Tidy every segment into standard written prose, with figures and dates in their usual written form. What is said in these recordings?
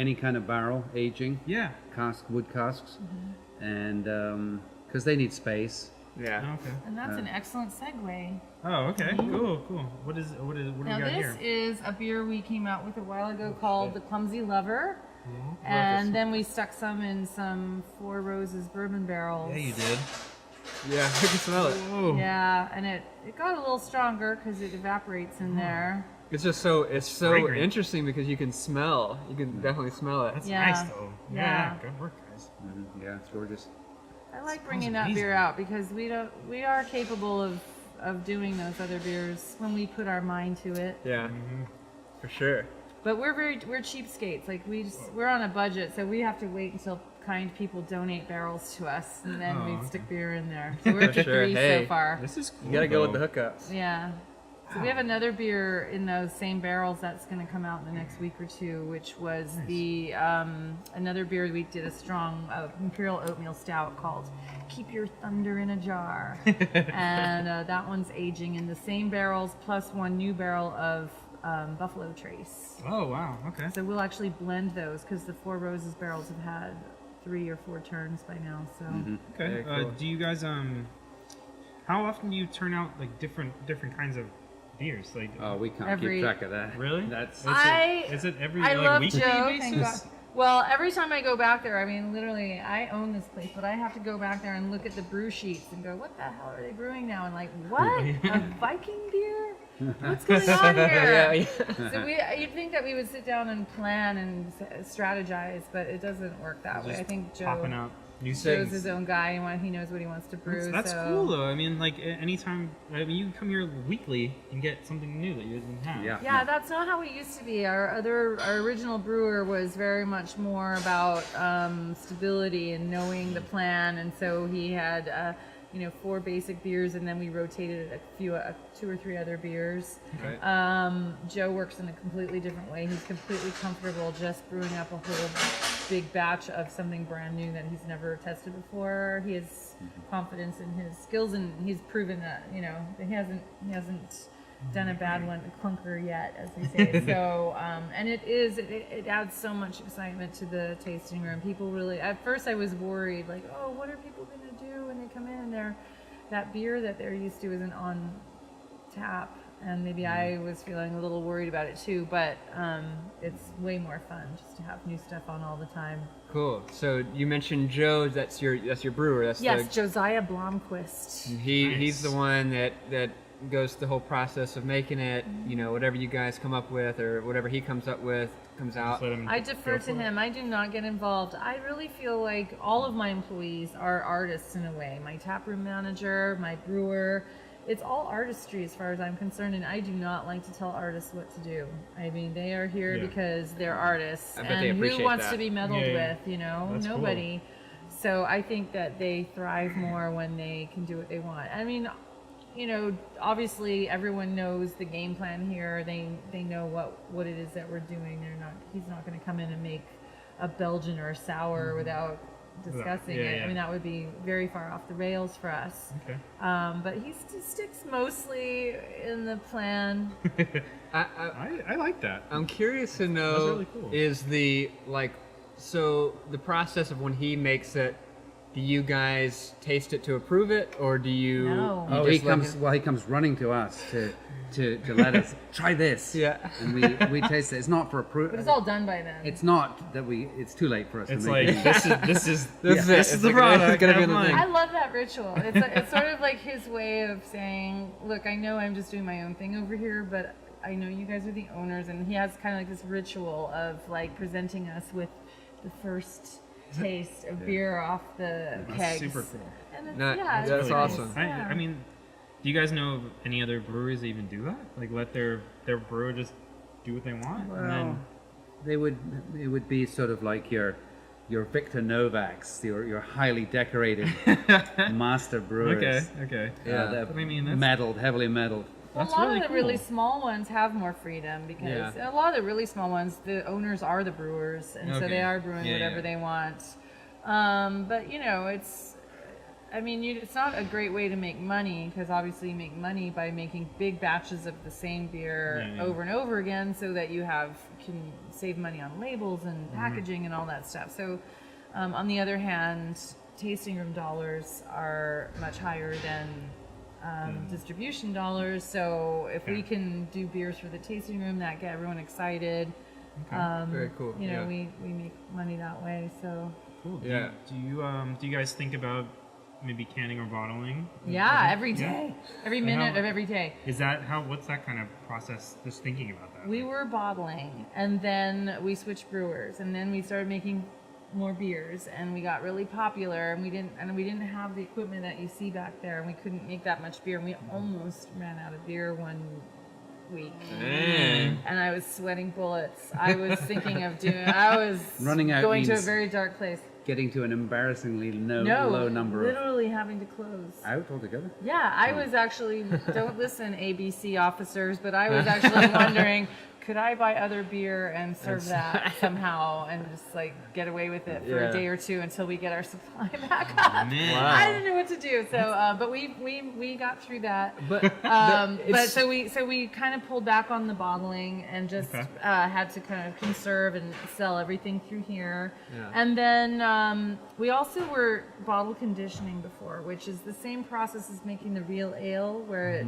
any kind of barrel aging. Yeah. Wood casks, and because they need space. Yeah. Oh, okay. And that's an excellent segue. Oh, okay. Cool. What do we Now got this here? is a beer we came out with a while ago called the Clumsy Lover. Mhm. And then we stuck some in some Four Roses bourbon barrels. Yeah, you did. Yeah, I can smell it. Whoa. Yeah, and it got a little stronger because it evaporates in there. It's just so fragrant. interesting because you can definitely smell it. That's Yeah. nice though. Yeah. Good work, guys. Yeah, it's gorgeous. I like Smells bringing that amazing. beer out because we are capable of doing those other beers when we put our mind to it. Yeah, Mhm. for sure. But we're cheapskates. Like we're on a budget, so we have to wait until kind people donate barrels to us, and then Oh, we okay. stick beer in there. So we're to Sure. 3 Hey. so far. This is cool. You gotta go with though. the hookups. Yeah. So we have another beer in those same barrels that's going to come out in the next week or two, which was the another beer we did a strong Imperial Oatmeal Stout called Keep Your Thunder in a Jar. And that one's aging in the same barrels plus one new barrel of Buffalo Trace. Oh wow. Okay. So we'll actually blend those because the Four Roses barrels have had 3 or 4 turns by now. So Okay. Very cool. Do you guys how often do you turn out like different kinds of beers? Like Oh, we can't Every- keep track of that. Really? That's is it every I like love weekly Joe. basis? Thank God. Well, every time I go back there, I mean, literally, I own this place, but I have to go back there and look at the brew sheets and go, what the hell are they brewing now? And like, what? A Viking beer? What's going on here? Yeah. So you'd think that we would sit down and plan and strategize, but it doesn't work that way. Just I think popping Joe out new Joe's things. his own guy and he knows what he wants to brew. That's so. cool though. I mean, like anytime you can come here weekly and get something new that you didn't have. Yeah. Yeah, that's not how it used to be. Our original brewer was very much more about stability and knowing the plan, and so he had 4 basic beers, and then we rotated a few, 2 or 3 other beers. Okay. Joe works in a completely different way. He's completely comfortable just brewing up a whole big batch of something brand new that he's never tested before. He has confidence in his skills, and he's proven that that he hasn't done a bad one, a clunker yet, as we say. So, and it adds so much excitement to the tasting room. People really, at first I was worried, like, oh, what are people going to do when they come in and that beer that they're used to isn't on tap. And maybe I was feeling a little worried about it too, but it's way more fun just to have new stuff on all the time. Cool. So you mentioned Joe. That's your brewer. That's Yes, Josiah Blomquist. He's the one that goes through the whole process of making it. Whatever you guys come up with or whatever he comes up with comes out. I defer to him. I do not get involved. I really feel like all of my employees are artists in a way. My taproom manager, my brewer. It's all artistry as far as I'm concerned, and I do not like to tell artists what to do. I mean, they are here because they're artists, I bet they and who appreciate wants that. to be meddled Yeah. with? That's Nobody. So I think that they thrive more when they can do what they want. I mean, obviously everyone knows the game plan here. They know what it is that we're doing. He's not going to come in and make a Belgian or a sour without discussing it. Yeah. I mean, that would be very far off the rails for us. Okay. But he sticks mostly in the plan. I like that. I'm curious to know That's really cool. is the process of when he makes it. Do you guys taste it to approve it, or do you? No. you Oh, he just let comes. him- Well, he comes running to us to let us try this. Yeah. And we taste it. It's not for approval. But it's all done by then. It's not that it's too late for us It's to make like it. this is This this is is the like- it's product. gonna be have the mine. thing. I love that ritual. It's sort of like his way of saying, look, I know I'm just doing my own thing over here, but I know you guys are the owners, and he has kind of like this ritual of like presenting us with the first taste of beer off the That's kegs. super cool. And it's, That- yeah, it's that's nice. awesome. Yeah. I mean, do you guys know of any other breweries that even do that? Like let their brewer just do what they want, and Well, then it would be sort of like your Victor Novaks, your highly decorated master brewers. okay. Yeah. They're I mean, that's- heavily meddled. Well, That's a lot really of the cool. really small ones have more freedom because Yeah. a lot of the really small ones, the owners are the brewers, and so Okay. they are brewing Yeah, whatever yeah. they want. But I mean, it's not a great way to make money because obviously you make money by making big batches of the same beer over and over again, so that you can save money on labels and packaging and all that stuff. So, on the other hand, tasting room dollars are much higher than distribution dollars. So if we can do beers for the tasting room that get everyone excited, Very cool. You know, we make money that way. So Cool. Yeah. Do you guys think about maybe canning or bottling? yeah, every day, every minute of every day. Is that what's that kind of process, just thinking about that? We were bottling, and then we switched brewers, and then we started making more beers, and we got really popular, and we didn't have the equipment that you see back there, and we couldn't make that much beer, and we almost ran out of beer one week. And I was sweating bullets. I was thinking of Running out going to a means- very dark place. Getting to an embarrassingly low number of literally having to close. out altogether. Yeah, I was actually, don't listen, ABC officers, but I was actually wondering, could I buy other beer and serve that somehow and just like get away with it for a day or two until we get our supply back up? Man. I didn't know what to do. So, but we got through that. But So we kind of pulled back on the bottling and just had to kind of conserve and sell everything through here. Yeah. And then we also were bottle conditioning before, which is the same process as making the real ale, where it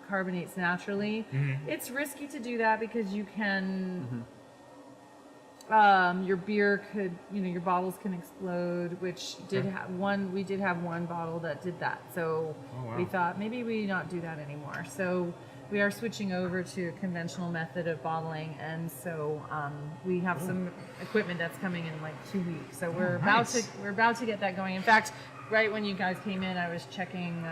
carbonates naturally. It's risky to do that because you can. Your beer could, your bottles can explode, which we did have one bottle that did that. So we thought maybe we not do that anymore. So we are switching over to a conventional method of bottling. And so we have some equipment that's coming in like 2 weeks. So we're about to get that going. In fact, right when you guys came in, I was checking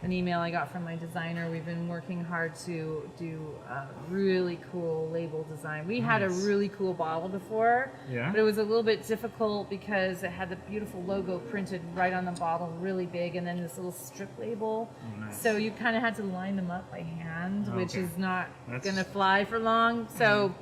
an email I got from my designer. We've been working hard to do a really cool label design. We had a really cool bottle before, but it was a little bit difficult because it had the beautiful logo printed right on the bottle, really big, and then this little strip label. So you kind of had to line them up by hand, which is not going to fly for long. So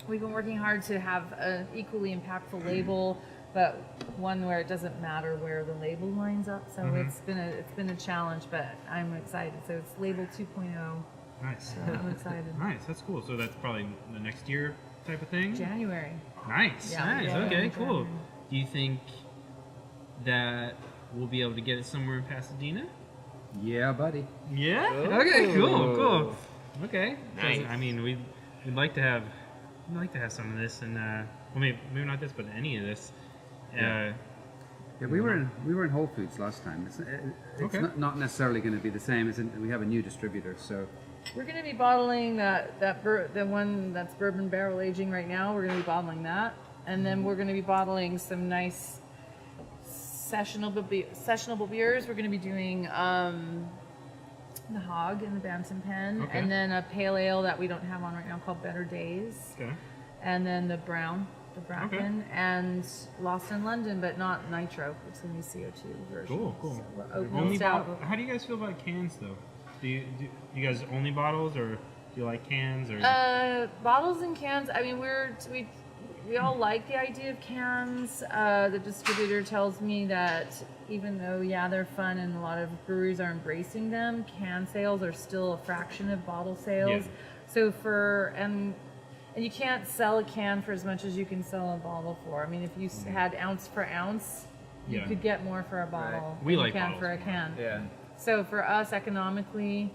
we've been working hard to have an equally impactful label, but one where it doesn't matter where the label lines up. So it's been a challenge, but I'm excited. So it's label 2.0. Nice. So I'm excited. Nice. That's cool. So that's probably the next year type of thing. January. Nice. Yeah, Nice. yeah, Okay. yeah. Cool. Do you think that we'll be able to get it somewhere in Pasadena? Yeah, buddy. Yeah. Oh. Okay. Cool. Okay. Nice. I mean, we'd like to have some of this, and well, maybe not this, but any of this. Yeah, we were in Whole Foods last time. It's not necessarily going to be the same. We have a new distributor, so We're going to be bottling the one that's bourbon barrel aging right now. We're going to be bottling that, and then we're going to be bottling some nice sessionable beers. We're going to be doing the Hog and the Bantam Pen, and then a pale ale that we don't have on right now called Better Days, and then the Bracken, and Lost in London, but not Nitro. It's going to be CO2 version. Cool. So we're opening stout. How do you guys feel about cans, though? Do you guys only bottles, or do you like cans? Or Bottles and cans. I mean, we all like the idea of cans. The distributor tells me that even though they're fun and a lot of breweries are embracing them, can sales are still a fraction of bottle sales. So and you can't sell a can for as much as you can sell a bottle for. I mean, if you had ounce for ounce, you could get more for a bottle We than like you can bottles for a can. Yeah. So for us, economically,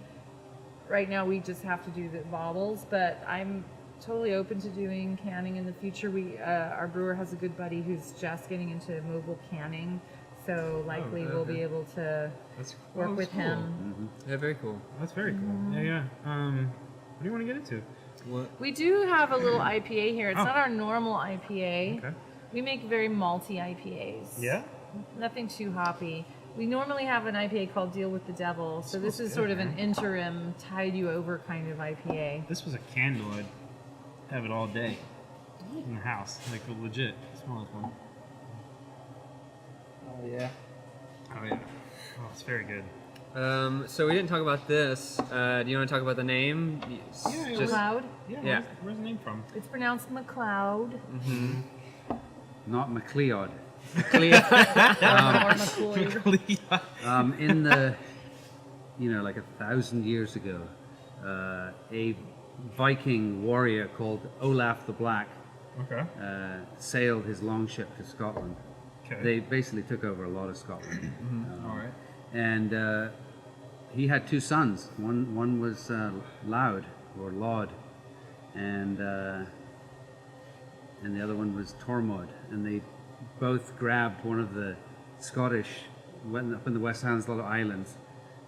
right now we just have to do the bottles, but I'm totally open to doing canning in the future. Our brewer has a good buddy who's just getting into mobile canning, so likely we'll be able to work with him. Yeah, very cool. That's very cool. Yeah. What do you want to get into? We do have a little IPA here. It's not our normal IPA. Okay. We make very malty IPAs. Yeah. Nothing too hoppy. We normally have an IPA called Deal with the Devil, so this is sort of an interim, tide you over kind of IPA. This was a candle. I'd have it all day in the house, like legit. Smell this one. oh yeah. Oh yeah. Oh, it's very good. So we didn't talk about this. Do you want to talk about the name? MacLeod. Where's the name from? It's pronounced MacLeod. Not MacLeod. Or MacLeod. In the, like 1,000 years ago, a Viking warrior called Olaf the Black Okay. sailed his longship to Scotland. Okay. They basically took over a lot of Scotland. All right. And he had 2 sons. One was Laud, and the other one was Tormod. And they both grabbed one of the Scottish, went up in the West Highlands, a lot of islands,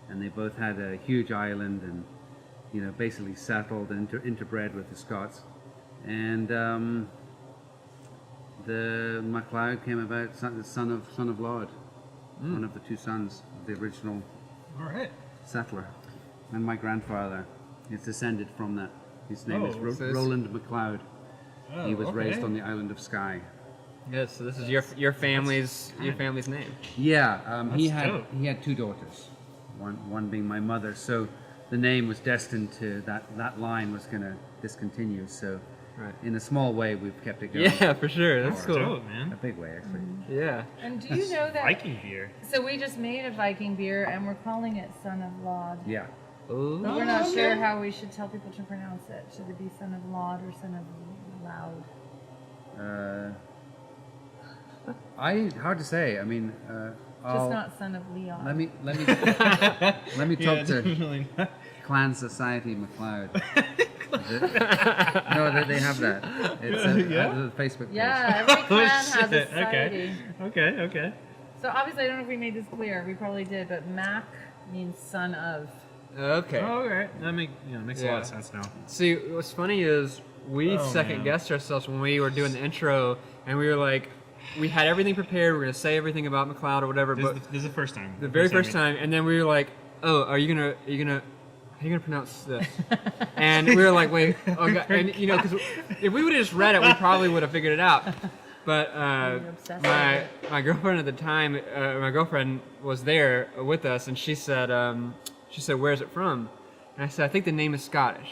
and they both had a huge island, and basically settled and interbred with the Scots. And the MacLeod came about, the son of Laud, one of the 2 sons of the original All right. settler. And my grandfather is descended from that. His name is so Roland MacLeod. Oh, He was okay. raised on the island of Skye. Yes, so this is your family's name. Yeah, he That's had dope. 2 daughters, one being my mother. So the name was destined to that line was going to discontinue. So Right. in a small way, we've kept it going. Yeah, for sure. That's cool. Dope, A man. big way, actually. Yeah. And do you know that? Viking beer. So we just made a Viking beer, and we're calling it Son of Laud. Yeah. Ooh. But we're not sure how we should tell people to pronounce it. Should it be Son of Laud or Son of Loud? Hard to say. I mean, Just not Son of Leon. let me let me talk to definitely not. Clan Society MacLeod. No, they have that. It's a Facebook page. Yeah, every clan has a shit. society. Okay. So obviously, I don't know if we made this clear. We probably did, but Mac means son of. Okay. All right. That makes a lot Yeah. of sense now. See, what's funny is we second guessed ourselves when we were doing the intro, and we were like, we had everything prepared. We were gonna say everything about MacLeod or whatever, but This is the first time. the very first time, and then we were like, oh, are you gonna how you gonna pronounce this? And we were like, wait, oh God. And because if we would have just read it, we probably would have figured it out. But You're obsessed my girlfriend at the time, my girlfriend was there with us, and she said, where's it from? And I said, I think the name is Scottish,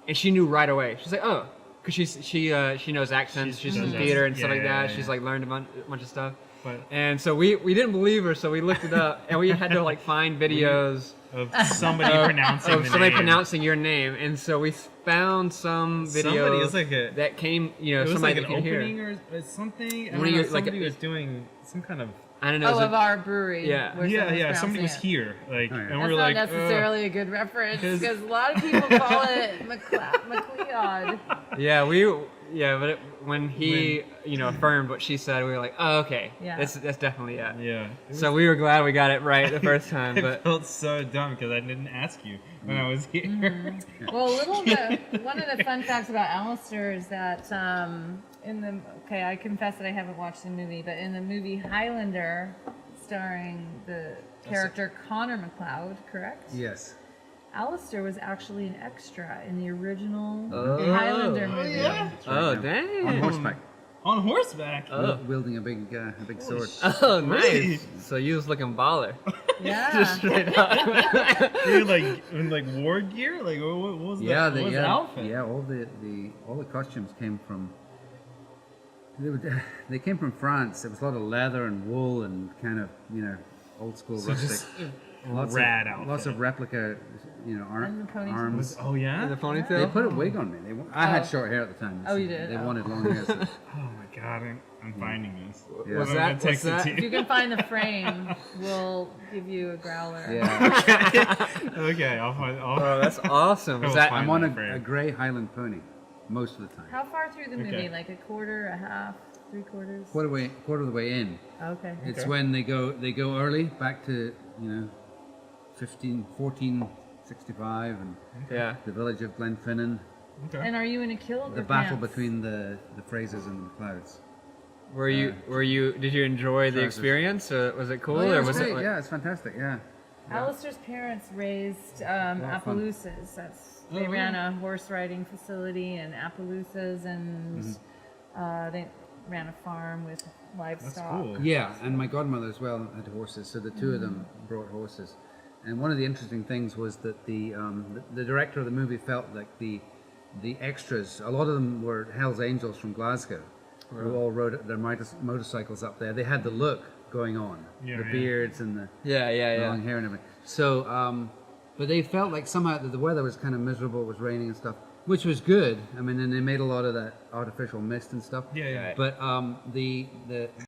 and she knew right away. She's like, oh, because she knows accents, she's in theater and stuff like that. She's like learned a bunch of stuff. But And so we didn't believe her, so we looked it up, and we had to like find videos of somebody pronouncing of the somebody name. pronouncing your name, and so we found some Somebody, video it's like a- that came, It was somebody like that an could hear. opening or something. I One don't of know, your- like somebody a- was doing some kind of. I don't know. it Oh, was of our brewery. Yeah. where someone's Somebody was pronouncing it. here, like, Oh, yeah. and That's we were not like, necessarily a good reference 'cause- because a lot of people call it MacLeod. but when he, affirmed what she said, we were like, oh, okay, Yeah. that's definitely it. yeah. So we were glad we got it right the first time, I but felt so dumb because I didn't ask you when I was here. Mm-hmm. Well, one of the fun facts about Alastair is that I confess that I haven't watched the movie, but in the movie Highlander, starring the character Connor MacLeod, correct? Yes. Alastair was actually an extra in the original Oh. Highlander movie. yeah? oh On dang, horseback, On horseback. wielding a big sword. oh nice. Really? So you was looking baller, Yeah. just straight up. You're like in like war gear. Like what was Yeah, what was the outfit? yeah. All the costumes came from. They came from France. It was a lot of leather and wool and kind of old school rustic. Just Lots rad of, outfit. Lots of replica, And the ponytails. arms. Oh yeah. The They ponytail. put a wig on me. I had short hair at the time. Oh, you did? They Oh. wanted long hair. So, Oh my god, I'm finding this. Yeah. Was I'm that? gonna Was text it that? to If you you. can find the frame, we'll give you a growler. yeah, Okay, I'll find. Oh, that's awesome. Was Oh, that? fine. I'm on Frame. a grey Highland pony most of the time. How far through the movie? Okay. Like a quarter, a half, 3/4? Quarter of the way in. Okay. It's when they go early back to 1465 and Yeah. the village of Glenfinnan. Okay. And are you in a kilt The or battle pants? between the Frasers and the MacLeods. Were you? Did you enjoy the Trousers. experience? Or was it cool? Oh, yeah, or it's was great. it? Like, Yeah, it's fantastic. Yeah. Alistair's parents raised of fun. Appaloosas. They ran a horse riding facility in Appaloosas, and they ran a farm with livestock. cool. Yeah, and my godmother as well had horses, so the two of them brought horses. And one of the interesting things was that the director of the movie felt like the extras, a lot of them were Hell's Angels from Glasgow, who all rode their motorcycles up there. They had the look going on, Yeah, the yeah. beards and the Yeah. long hair and everything. So, but they felt like somehow that the weather was kind of miserable. It was raining and stuff, which was good. I mean, and they made a lot of that artificial mist and stuff. Yeah, yeah. Right. But the